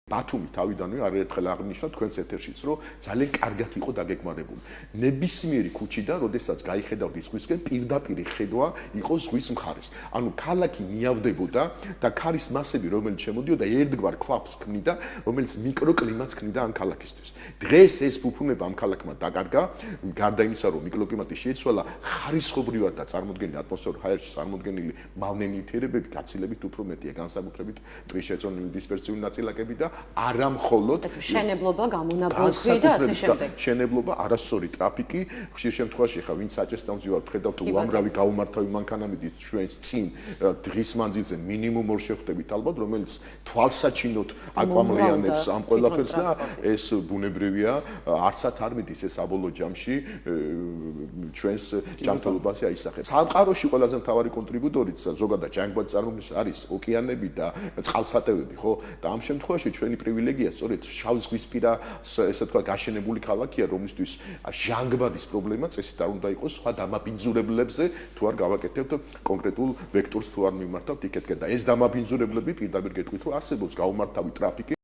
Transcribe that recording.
ბათუმი თავიდანვე არაერთხელ აღნიშნა თქვენს ეთერშიც, რომ ძალიან კარგად იყო დაგეგმარებული. ნებისმიერი ქუჩიდან, როდესაც გაიხედავდი ზღვისკენ, პირდაპირ ხედვა იყო ზღვის მხარეს. ანუ ქალაქი მიავდებოდა და ქარის მასები, რომელიც შემოდიოდა, ერთგვარ ქვაბს ქმნიდა, რომელიც მიკროკლიმატს ქმნიდა ამ ქალაქისთვის. დღეს ეს ფუფუნება ამ ქალაქმა დაკარგა, გარდა იმისა, რომ მიკროკლიმატი შეიცვალა, ხარისხობრივად და წარმოდგენილი ატმოსფეროს ჰაერში წარმოდგენილი მავნე ნივთიერებები გაცილებით უფრო მეტია, განსაკუთრებით ტყის შეწონილი დისპერსიული ნაწილაკები და არა მხოლოდ ეს მშენებლობა, გამონაბოლქვი და ასე შემდეგ. მშენებლობა, არასწორი ტრაფიკი, ხშირ შემთხვევაში ხა ვინც საჭესთან ვზივართ, ხედავთ უამრავი გაუმართავი მანქანამიდით ჩვენს წინ დღის მანძილზე მინიმუმ ორ შეხვდებით ალბათ, რომელიც თვალსაჩინოდ აკვამრიანებს ამ ყველაფერს და ეს ბუნებრივია, არცად არ მიდის ეს საბოლოო ჯამში ჩვენს ჯანმრთელობაზე აისახებს. სამყაროში ყველაზე მთავარი კონტრიბუტორიც ზოგადად ჯანგბადის წარმოქმნის არის ოკეანები და წყალსატევები, ხო? და ამ შემთხვევაში ჩვენი პრივილეგია სწორედ შავ ზღვისპირა, ესე ვთქვათ, გაშენებული ქალაქია, რომლისთვის ჟანგბადის პრობლემა წესით არ უნდა იყოს, სხვა დამაბინძურებლებზე თუ არ გავაკეთებთ კონკრეტულ ვექტორს თუ არ მიმართავთ იქეთკენ და ეს დამაბინძურებლები პირდაპირ გეტყვით, რომ არსებობს გაუმართავი ტრაფიკი